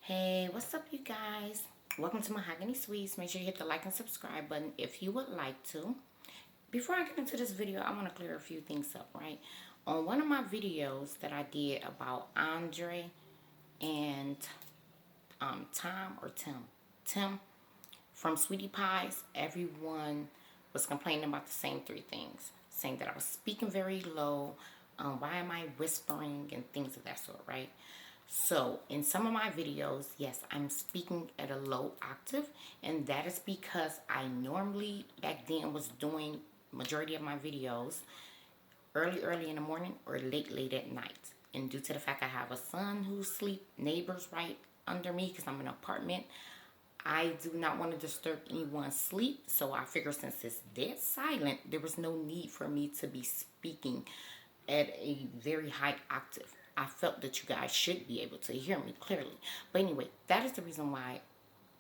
Hey, what's up, you guys? Welcome to Mahogany Sweets. Make sure you hit the like and subscribe button if you would like to. Before I get into this video, I want to clear a few things up, right? On one of my videos that I did about Andre and Tim from Sweetie Pies, everyone was complaining about the same three things, saying that I was speaking very low, why am I whispering, and things of that sort, right? So in some of my videos, yes, I'm speaking at a low octave, and that is because I normally back then was doing majority of my videos early in the morning or late at night. And due to the fact I have a son who sleep, neighbors right under me because I'm in an apartment, I do not want to disturb anyone's sleep. So I figure since it's dead silent, there was no need for me to be speaking at a very high octave. I felt that you guys should be able to hear me clearly. But anyway, that is the reason why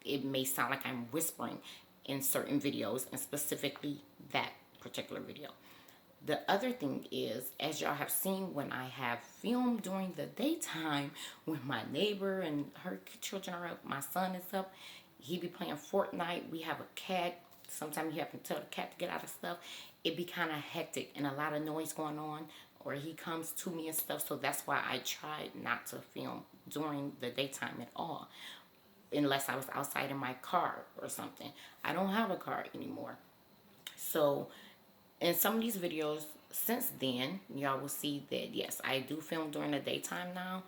it may sound like I'm whispering in certain videos, and specifically that particular video. The other thing is, as y'all have seen when I have filmed during the daytime, when my neighbor and her children are up, my son is up, he be playing Fortnite, we have a cat, sometimes you have to tell the cat to get out of stuff, it be kind of hectic and a lot of noise going on, or he comes to me and stuff, so that's why I tried not to film during the daytime at all, unless I was outside in my car or something. I don't have a car anymore. So in some of these videos since then, y'all will see that yes, I do film during the daytime now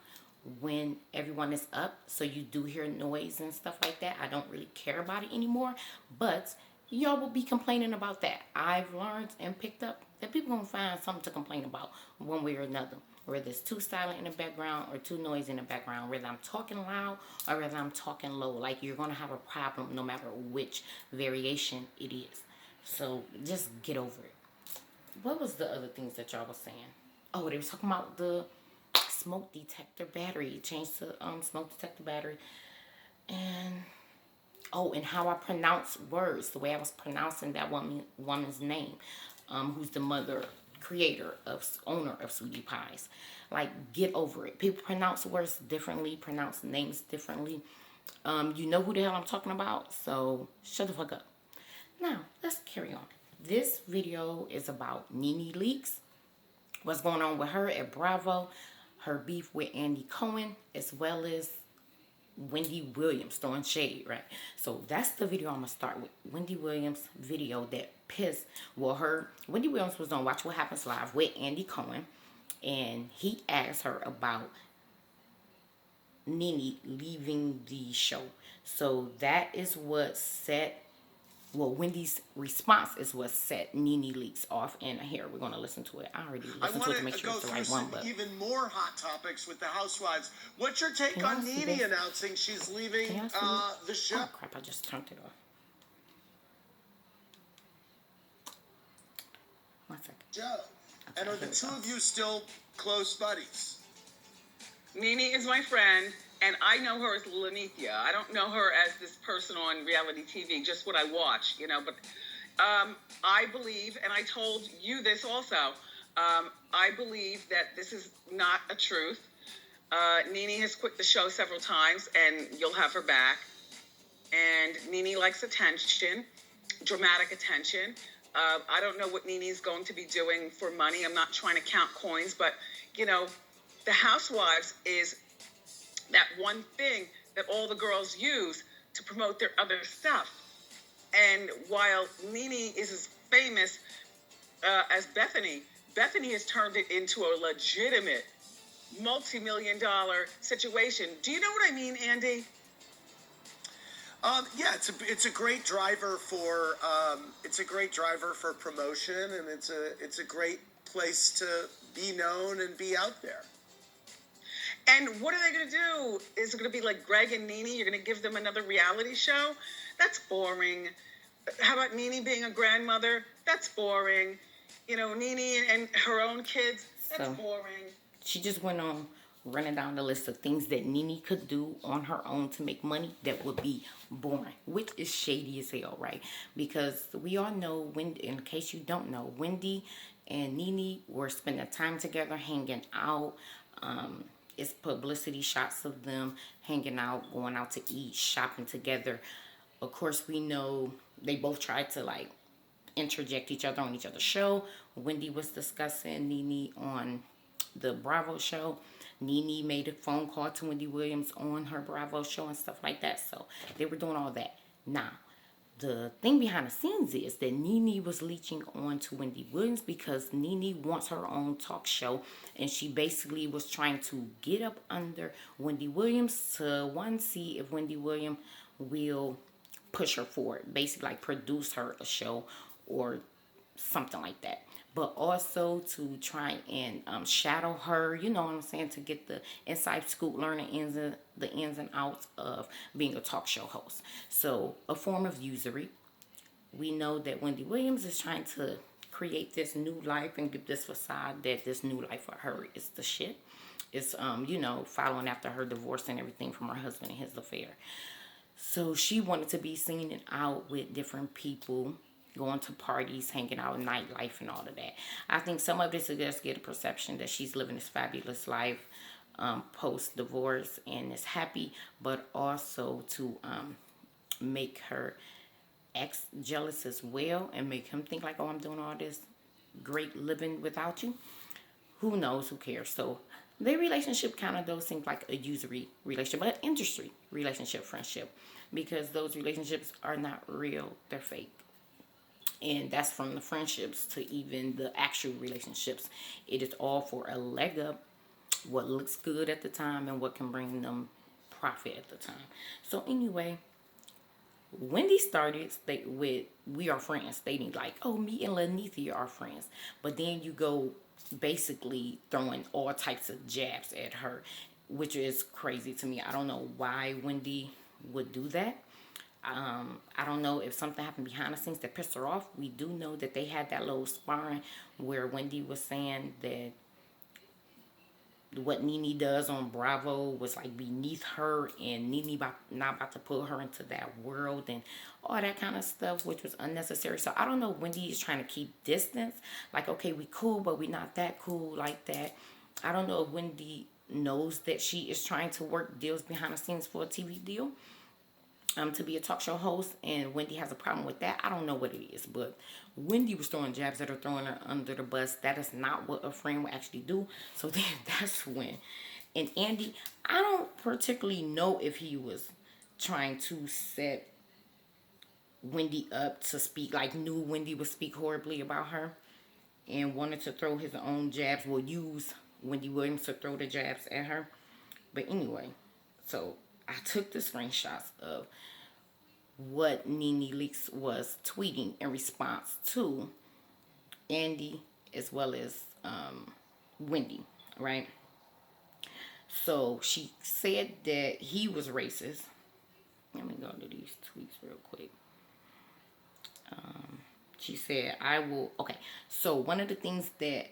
when everyone is up, so you do hear noise and stuff like that. I don't really care about it anymore, but y'all will be complaining about that. I've learned and picked up that people gonna find something to complain about one way or another, whether it's too silent in the background or too noisy in the background, whether I'm talking loud or whether I'm talking low. Like, you're gonna have a problem no matter which variation it is. So just get over it. What was the other things that y'all was saying? Oh, they were talking about the smoke detector battery. Changed to smoke detector battery. And oh, and how I pronounce words, the way I was pronouncing that woman's name, who's the mother, creator, owner of Sweetie Pies. Like, get over it. People pronounce words differently, pronounce names differently. You know who the hell I'm talking about, so shut the fuck up. Now, let's carry on. This video is about NeNe Leakes, what's going on with her at Bravo, her beef with Andy Cohen, as well as Wendy Williams throwing shade, right? So that's the video I'm gonna start with. Wendy Williams video that pissed, Wendy Williams was on Watch What Happens Live with Andy Cohen, and he asked her about NeNe leaving the show. So that is what set, Wendy's response is what set NeNe Leakes off. And here, we're going to listen to it. I already listened to it to make sure it's the right one. But even more hot topics with the housewives. What's your take on NeNe announcing she's leaving the show? Oh, crap, I just turned it off. One second. Joe. Okay, and are the two of you still close buddies? NeNe is my friend, and I know her as Lenithia. I don't know her as this person on reality TV, just what I watch, but I believe, and I told you this also, I believe that this is not a truth. NeNe has quit the show several times, and you'll have her back. And NeNe likes attention, dramatic attention. I don't know what NeNe's going to be doing for money. I'm not trying to count coins, but, the Housewives is that one thing that all the girls use to promote their other stuff. And while NeNe is as famous as Bethany has turned it into a legitimate multi-million-dollar situation. Do you know what I mean, Andy? Yeah, it's a great driver for promotion, and it's a great place to be known and be out there. And what are they going to do? Is it going to be like Greg and NeNe? You're going to give them another reality show? That's boring. How about NeNe being a grandmother? That's boring. NeNe and her own kids? That's boring. She just went on running down the list of things that NeNe could do on her own to make money that would be boring, which is shady as hell, right? Because we all know, in case you don't know, Wendy and NeNe were spending time together, hanging out, It's publicity shots of them hanging out, going out to eat, shopping together. Of course, we know they both tried to like interject each other on each other's show. Wendy was discussing NeNe on the Bravo show. NeNe made a phone call to Wendy Williams on her Bravo show and stuff like that. So they were doing all that. Now, the thing behind the scenes is that NeNe was leeching on to Wendy Williams because NeNe wants her own talk show, and she basically was trying to get up under Wendy Williams to one, see if Wendy Williams will push her forward, basically like produce her a show or something like that, but also to try and shadow her, you know what I'm saying, to get the inside scoop, learning the ins and outs of being a talk show host. So a form of usury. We know that Wendy Williams is trying to create this new life and give this facade that this new life for her is the shit. It's you know, following after her divorce and everything from her husband and his affair. So she wanted to be seen and out with different people, going to parties, hanging out, nightlife, and all of that. I think some of this is just get a perception that she's living this fabulous life post-divorce and is happy, but also to make her ex jealous as well and make him think like, oh, I'm doing all this great living without you. Who knows? Who cares? So their relationship kind of those seems like a usury relationship, but an industry relationship, friendship, because those relationships are not real, they're fake. And that's from the friendships to even the actual relationships. It is all for a leg up, what looks good at the time and what can bring them profit at the time. So anyway, Wendy started with "we are friends," stating like, "Oh, me and Lenithia are friends," but then you go basically throwing all types of jabs at her, which is crazy to me. I don't know why Wendy would do that. I don't know if something happened behind the scenes that pissed her off. We do know that they had that little sparring where Wendy was saying that what NeNe does on Bravo was like beneath her, and NeNe not about to put her into that world and all that kind of stuff, which was unnecessary. So I don't know. Wendy is trying to keep distance. Like, okay, we cool, but we not that cool like that. I don't know if Wendy knows that she is trying to work deals behind the scenes for a TV deal. To be a talk show host, and Wendy has a problem with that. I don't know what it is, but Wendy was throwing jabs at her, throwing her under the bus. That is not what a friend would actually do. So then that's when. And Andy, I don't particularly know if he was trying to set Wendy up to speak, like knew Wendy would speak horribly about her and wanted to throw his own jabs, will use Wendy Williams to throw the jabs at her. But anyway, so I took the screenshots of what NeNe Leakes was tweeting in response to Andy as well as Wendy, right? So she said that he was racist. Let me go to these tweets real quick. She said, I will, okay. So one of the things that,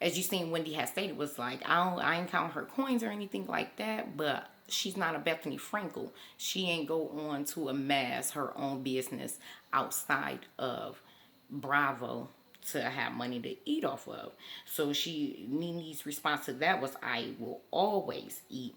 as you seen Wendy had stated, was like, I ain't counting her coins or anything like that, but she's not a Bethany Frankel. She ain't go on to amass her own business outside of Bravo to have money to eat off of. So NeNe's response to that was, I will always eat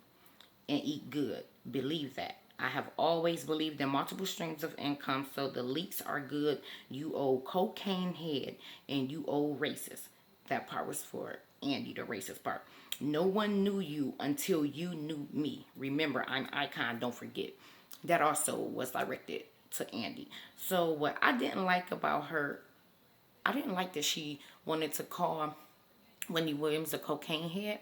and eat good. Believe that. I have always believed in multiple streams of income, so the leaks are good. You old cocaine head and you old racist. That part was for Andy, the racist part. No one knew you until you knew me. Remember, I'm icon, don't forget. That also was directed to Andy. So what I didn't like about her, I didn't like that she wanted to call Wendy Williams a cocaine head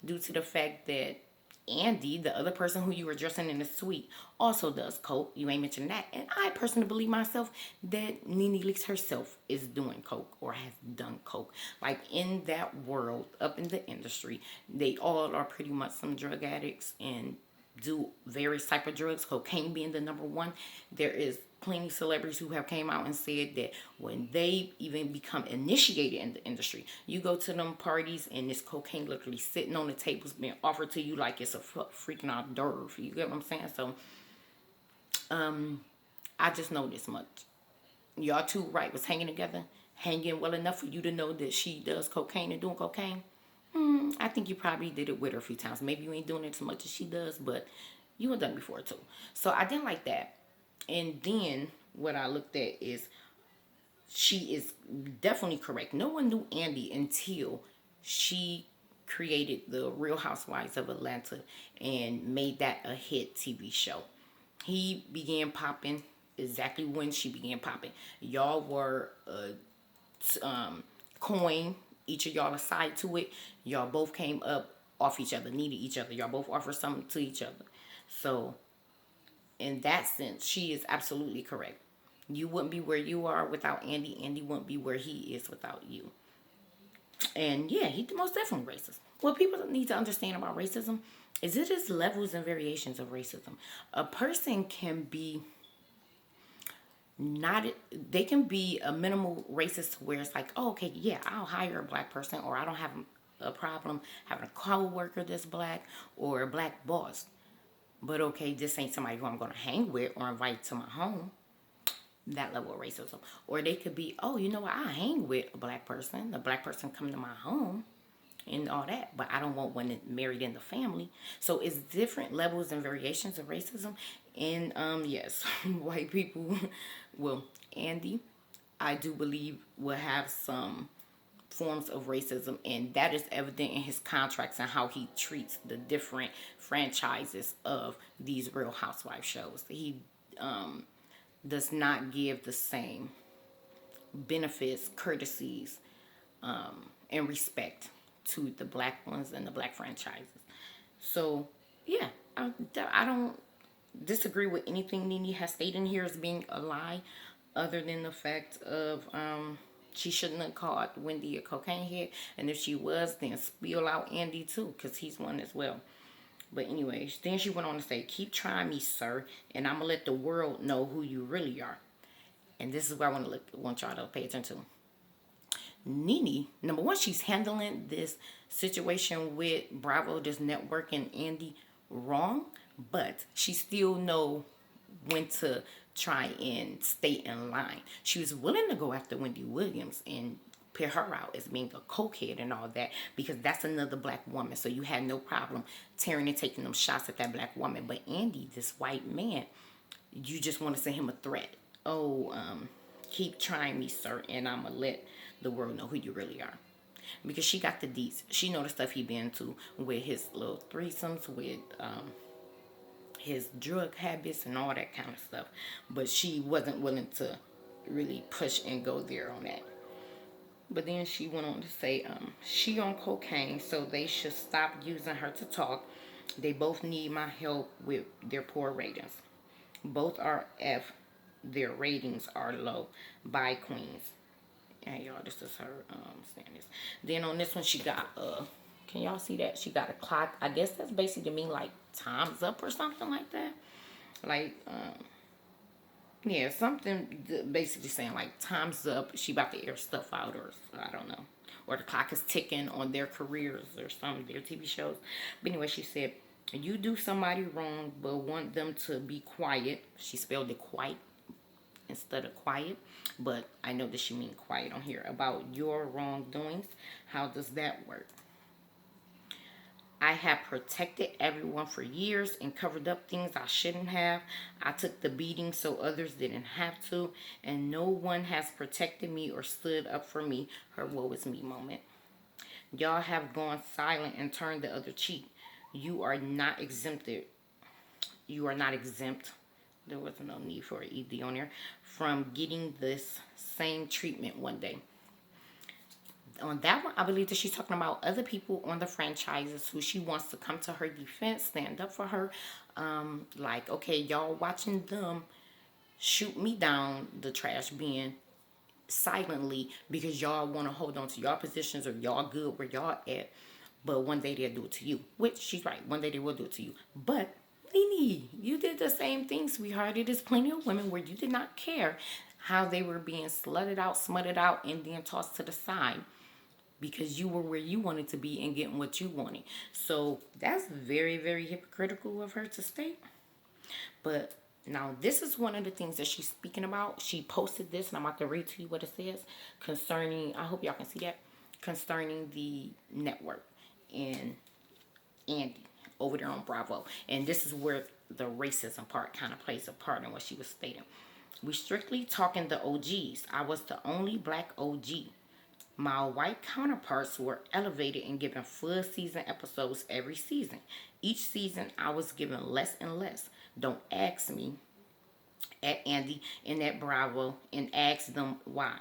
due to the fact that Andy, the other person who you were dressing in the suite, also does coke. You ain't mentioned that. And I personally believe myself that NeNe Leakes herself is doing coke or has done coke. Like in that world, up in the industry, they all are pretty much some drug addicts and do various type of drugs, cocaine being the number one. There is plenty of celebrities who have came out and said that when they even become initiated in the industry, you go to them parties and this cocaine literally sitting on the tables being offered to you like it's a freaking hors d'oeuvre. You get what I'm saying? So I just know this much. Y'all two, right, was hanging together, hanging well enough for you to know that she does cocaine and doing cocaine. I think you probably did it with her a few times. Maybe you ain't doing it as much as she does, but you have done it before too. So I didn't like that. And then what I looked at is she is definitely correct. No one knew Andy until she created the Real Housewives of Atlanta and made that a hit TV show. He began popping exactly when she began popping. Y'all were Cohen, each of y'all aside to it. Y'all both came up off each other, needed each other. Y'all both offered something to each other. So in that sense, she is absolutely correct. You wouldn't be where you are without Andy. Andy wouldn't be where he is without you. And yeah, he most definitely racist. What people need to understand about racism is it is levels and variations of racism. A person can be not, they can be a minimal racist where it's like, oh, okay, yeah, I'll hire a black person, or I don't have a problem having a co-worker that's black or a black boss. But okay, this ain't somebody who I'm going to hang with or invite to my home. That level of racism. Or they could be, oh, you know what, I hang with a black person. The black person come to my home and all that, but I don't want one married in the family. So it's different levels and variations of racism. And yes, white people, well, Andy, I do believe will have some forms of racism, and that is evident in his contracts and how he treats the different franchises of these Real Housewife shows. He does not give the same benefits, courtesies, and respect to the black ones and the black franchises. So, yeah, I don't disagree with anything NeNe has stated in here as being a lie, other than the fact of she shouldn't have called Wendy a cocaine head, and if she was, then spill out Andy too, because he's one as well. But anyways, then she went on to say, keep trying me, sir, and I'm going to let the world know who you really are. And this is where I want y'all to pay attention to. NeNe, number one, she's handling this situation with Bravo, this network, and Andy wrong, but she still know when to try and stay in line. She was willing to go after Wendy Williams and put her out as being a cokehead and all that, because that's another black woman. So you had no problem tearing and taking them shots at that black woman. But Andy, this white man, you just want to send him a threat. Oh, keep trying me, sir, and I'm going to let the world know who you really are. Because she got the deets. She know the stuff he been to with his little threesomes, with his drug habits and all that kind of stuff. But she wasn't willing to really push and go there on that. But then she went on to say, she on cocaine, so they should stop using her to talk. They both need my help with their poor ratings. Both are F. Their ratings are low. Bye, queens. Yeah, y'all, this is her saying this. Then on this one, she got, can y'all see that? She got a clock. I guess that's basically to mean like time's up or something like that. Like, yeah, something basically saying like time's up. She about to air stuff out, or I don't know. Or the clock is ticking on their careers or some their TV shows. But anyway, she said, you do somebody wrong but want them to be quiet. She spelled it quiet instead of quiet. But I know that she means quiet on here. About your wrongdoings. How does that work? I have protected everyone for years and covered up things I shouldn't have. I took the beating so others didn't have to. And no one has protected me or stood up for me. Her woe is me moment. Y'all have gone silent and turned the other cheek. You are not exempted. You are not exempt. There was no need for an ED on there. From getting this same treatment one day. On that one, I believe that she's talking about other people on the franchises who she wants to come to her defense, stand up for her. Like, okay, y'all watching them shoot me down the trash bin silently because y'all want to hold on to y'all positions or y'all good where y'all at. But one day they'll do it to you. Which, she's right, one day they will do it to you. But, NeNe, you did the same thing, sweetheart. It is plenty of women where you did not care how they were being slutted out, smutted out, and then tossed to the side. Because you were where you wanted to be and getting what you wanted. So that's very, very hypocritical of her to state. But now this is one of the things that she's speaking about. She posted this, and I'm about to read to you what it says concerning, I hope y'all can see that, concerning the network. and Andy over there on Bravo. And this is where the racism part kind of plays a part in what she was stating. We strictly talking the OGs. I was the only black OG. My white counterparts were elevated and given full season episodes every season. Each season, I was given less and less. Don't ask me at Andy and at Bravo and ask them why.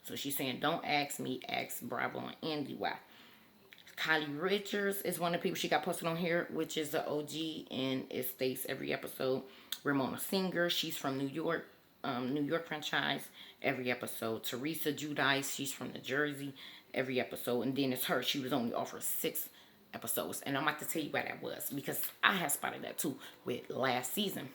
So she's saying, don't ask me, ask Bravo and Andy why. Kylie Richards is one of the people she got posted on here, which is the OG, and it states every episode. Ramona Singer, she's from New York franchise, every episode. Teresa Giudice, she's from New Jersey, every episode. And then it's her, she was only offered 6 episodes. And I'm about to tell you why that was, because I have spotted that too with last season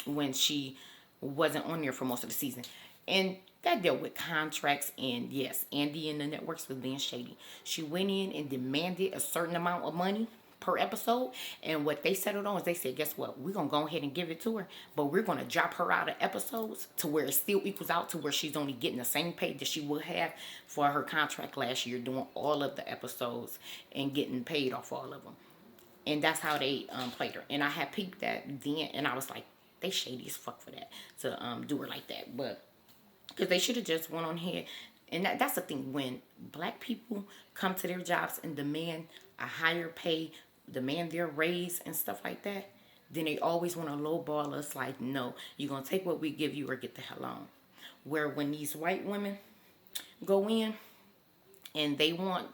when she wasn't on there for most of the season. And that dealt with contracts, and yes, Andy and the networks was being shady. She went in and demanded a certain amount of money per episode, and what they settled on is they said, guess what, we're going to go ahead and give it to her, but we're going to drop her out of episodes to where it still equals out to where she's only getting the same pay that she would have for her contract last year, doing all of the episodes and getting paid off all of them. And that's how they played her. And I had peeped that then, and I was like, they shady as fuck for that, to do her like that. But because they should have just went on here. And that's the thing. When black people come to their jobs and demand a higher pay, demand their raise and stuff like that, then they always want to lowball us like, no, you're going to take what we give you or get the hell on. Where when these white women go in and they want,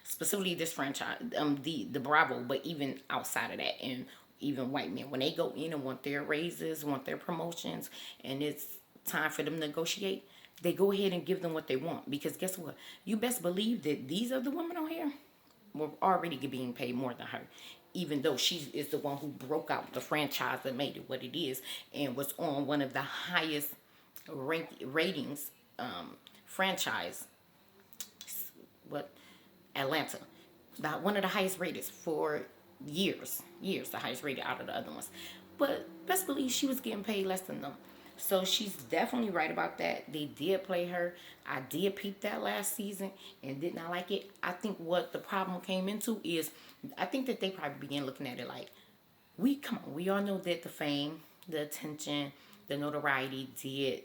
specifically this franchise, the Bravo, but even outside of that, and even white men, when they go in and want their raises, want their promotions, and it's time for them to negotiate, they go ahead and give them what they want. Because guess what? You best believe that these other women on here were already being paid more than her, even though she is the one who broke out the franchise that made it what it is and was on one of the highest ratings franchise, Atlanta, one of the highest rated for years, the highest rated out of the other ones. But best believe she was getting paid less than them. So she's definitely right about that. They did play her. I did peep that last season and did not like it. I think what the problem came into is, I think that they probably began looking at it like, we all know that the fame, the attention, the notoriety did,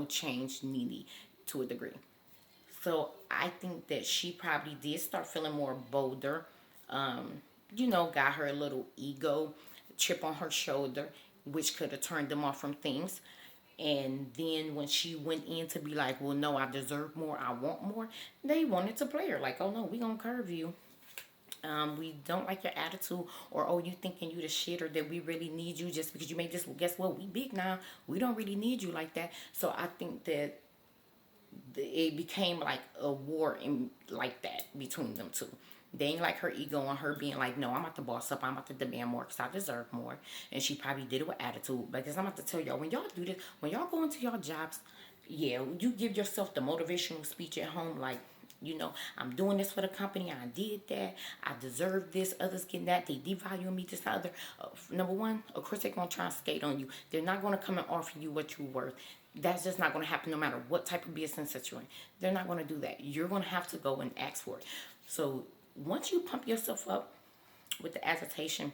change NeNe to a degree. So I think that she probably did start feeling more bolder. Got her a little ego chip on her shoulder, which could have turned them off from things. And then when she went in to be like, well, no, I deserve more, I want more, they wanted to play her like, oh, no, we gonna curve you. We don't like your attitude, or, oh, you thinking you the shit, or that we really need you just because you made this. Well, guess what? We big now. We don't really need you like that. So I think that it became like a war like that between them two. They ain't like her ego and her being like, no, I'm about to boss up. I'm about to demand more because I deserve more. And she probably did it with attitude. Because I'm about to tell y'all, when y'all do this, when y'all go into y'all jobs, yeah, you give yourself the motivational speech at home like, I'm doing this for the company. I did that. I deserve this. Others getting that. They devalue me, this, other. Number one, of course, they're going to try and skate on you. They're not going to come and offer you what you're worth. That's just not going to happen no matter what type of business that you're in. They're not going to do that. You're going to have to go and ask for it. So once you pump yourself up with the agitation,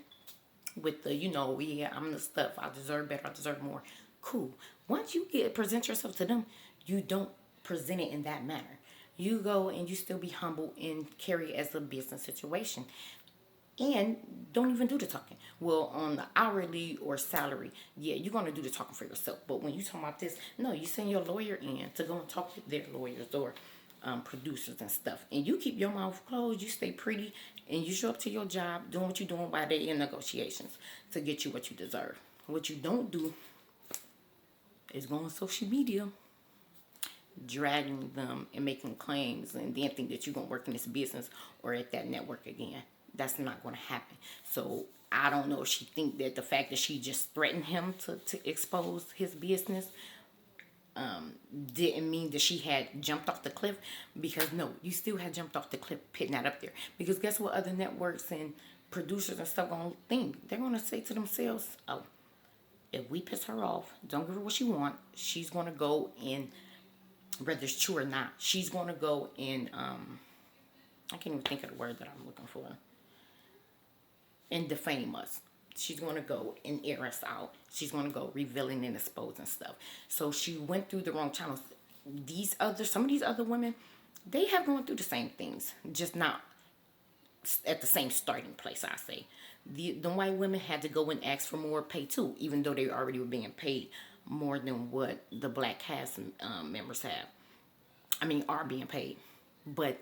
with the, yeah, I'm the stuff, I deserve better, I deserve more, cool. Once you present yourself to them, you don't present it in that manner. You go and you still be humble and carry it as a business situation. And don't even do the talking. Well, on the hourly or salary, yeah, you're going to do the talking for yourself. But when you talk about this, no, you send your lawyer in to go and talk to their lawyers or producers and stuff. And you keep your mouth closed, you stay pretty, and you show up to your job doing what you're doing while they're in negotiations to get you what you deserve. What you don't do is go on social media, dragging them and making claims, and then think that you're going to work in this business or at that network again. That's not going to happen. So I don't know if she think that the fact that she just threatened him to expose his business didn't mean that she had jumped off the cliff, because no, you still had jumped off the cliff putting that up there. Because guess what other networks and producers and stuff gonna think? They're gonna say to themselves, oh, if we piss her off, don't give her what she want, she's gonna go and, whether it's true or not, she's gonna go and I can't even think of the word that I'm looking for. And defame us. She's going to go and air us out. She's going to go revealing and exposing stuff. So she went through the wrong channels. Some of these other women, they have gone through the same things, just not at the same starting place, I say. The white women had to go and ask for more pay too, even though they already were being paid more than what the black cast members have. Are being paid. But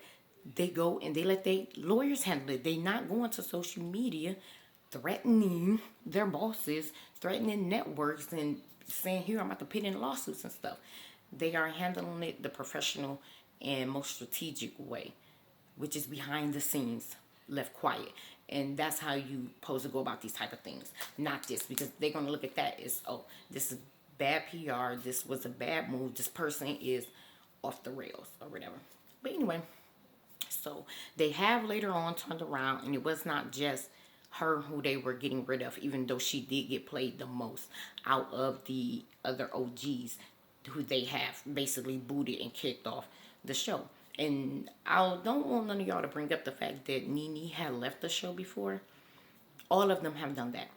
they go and they let their lawyers handle it. They not going to social media threatening their bosses, threatening networks, and saying, here, I'm about to put in lawsuits and stuff. They are handling it the professional and most strategic way, which is behind the scenes, left quiet. And that's how you supposed to go about these type of things. Not this, because they're going to look at that as, oh, this is bad PR. This was a bad move. This person is off the rails or whatever. But anyway, so they have later on turned around, and it was not just her who they were getting rid of, even though she did get played the most out of the other OGs who they have basically booted and kicked off the show. And I don't want none of y'all to bring up the fact that NeNe had left the show before. All of them have done that.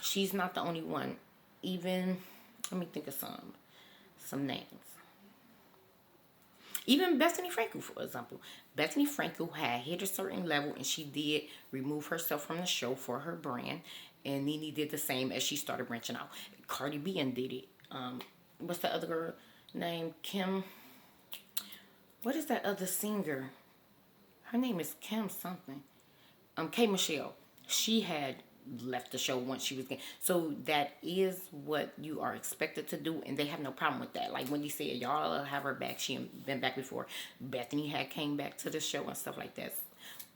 She's not the only one. Even, let me think of some names. Even Bethany Frankel, for example. Bethany Frankel had hit a certain level, and she did remove herself from the show for her brand. And NeNe did the same as she started branching out. Cardi B and did it. What's the other girl named? Kim. What is that other singer? Her name is Kim something. K. Michelle. She had left the show once she was getting. So that is what you are expected to do, and they have no problem with that. Like Wendy said, y'all have her back. She had been back before. Bethany had came back to the show and stuff like that.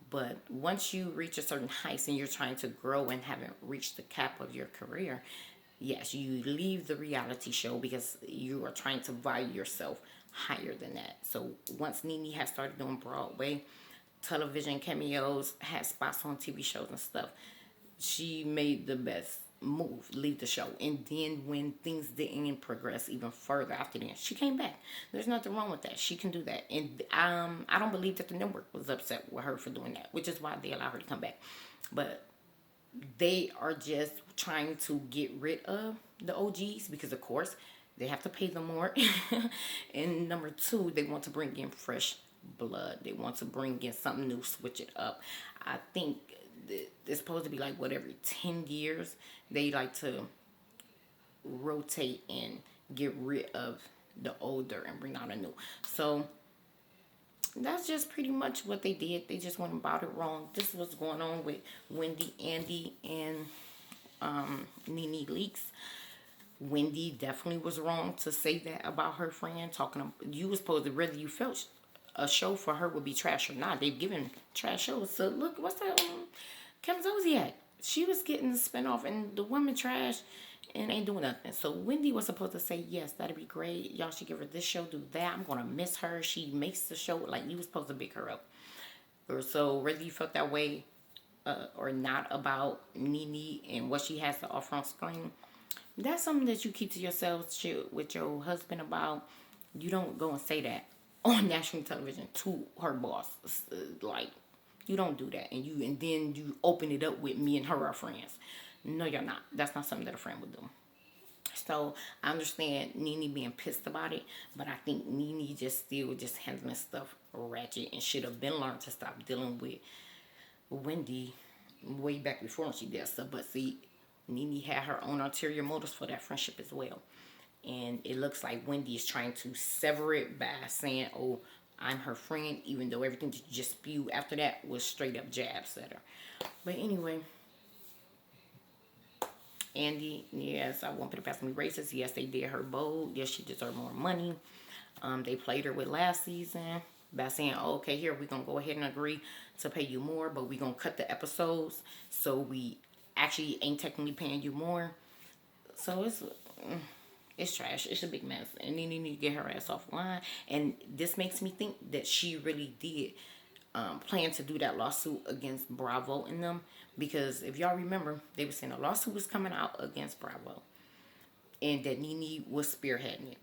But once you reach a certain height and you're trying to grow and haven't reached the cap of your career, yes, you leave the reality show because you are trying to value yourself higher than that. So once NeNe has started doing Broadway, television cameos, had spots on TV shows and stuff, she made the best move, leave the show. And then when things didn't progress even further after that, she came back. There's nothing wrong with that. She can do that. And I don't believe that the network was upset with her for doing that, which is why they allowed her to come back. But they are just trying to get rid of the OGs because, of course, they have to pay them more. And number two, they want to bring in fresh blood. They want to bring in something new, switch it up. I think it's supposed to be like, every 10 years, they like to rotate and get rid of the older and bring out a new. So that's just pretty much what they did. They just went about it wrong. This is what's going on with Wendy, Andy, and NeNe Leakes. Wendy definitely was wrong to say that about her friend. You was supposed to, whether you felt a show for her would be trash or not. They've given trash shows. So look, what's that? Kim Zolciak. She was getting the spinoff, and the woman trash and ain't doing nothing. So Wendy was supposed to say, yes, that'd be great. Y'all should give her this show, do that. I'm gonna miss her. She makes the show. Like, you was supposed to pick her up. Or so whether you felt that way or not about NeNe and what she has to offer on screen, that's something that you keep to yourself with your husband about. You don't go and say that on national television to her boss. Like, you don't do that. And then you open it up with me and her are friends. No, you're not. That's not something that a friend would do. So I understand NeNe being pissed about it, but I think NeNe still handling stuff ratchet and should have been learned to stop dealing with Wendy way back before she did stuff. But see, NeNe had her own ulterior motives for that friendship as well. And it looks like Wendy is trying to sever it by saying, oh, I'm her friend, even though everything that you just spewed after that was straight up jabs at her. But anyway, Andy, yes, I want people to pass me racist. Yes, they did her bold. Yes, she deserved more money. They played her with last season by saying, oh, okay, here, we're going to go ahead and agree to pay you more, but we're going to cut the episodes, so we actually ain't technically paying you more. So it's trash. It's a big mess. And then you need to get her ass offline. And this makes me think that she really did plan to do that lawsuit against Bravo and them. Because if y'all remember, they were saying a lawsuit was coming out against Bravo. And that NeNe was spearheading it.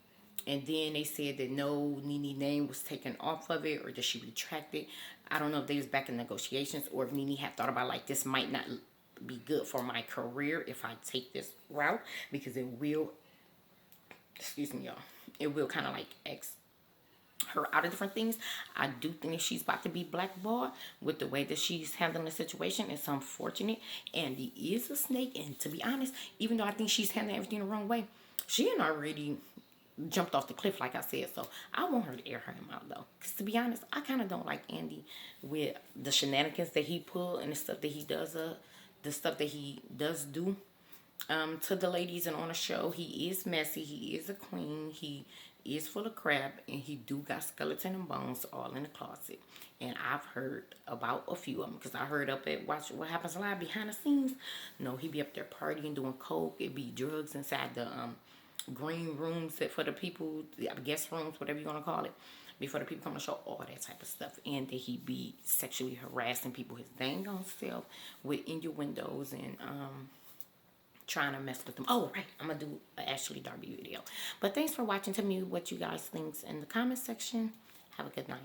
And then they said that no, NeNe name was taken off of it, or that she retracted. I don't know if they was back in negotiations, or if NeNe had thought about like, this might not be good for my career if I take this route, because it will, excuse me, y'all, it will kind of like her out of different things. I do think she's about to be blackballed with the way that she's handling the situation. It's unfortunate. Andy is a snake, and to be honest, even though I think she's handling everything the wrong way, she had already jumped off the cliff, like I said. So I want her to air him out though, because to be honest, I kind of don't like Andy with the shenanigans that he pull and the stuff that he does. The stuff that he does do to the ladies and on the show. He is messy. He is a queen. He is full of crap, and he do got skeleton and bones all in the closet. And I've heard about a few of them, because I heard up at Watch What Happens Live behind the scenes. No, he be up there partying, doing coke. It be drugs inside the green rooms that for the people, the guest rooms, whatever you want to call it, before the people come to show, all that type of stuff. And that he be sexually harassing people his dang on self with innuendos and trying to mess with them. Oh, right. I'm going to do an Ashley Darby video. But thanks for watching. Tell me what you guys think in the comment section. Have a good night.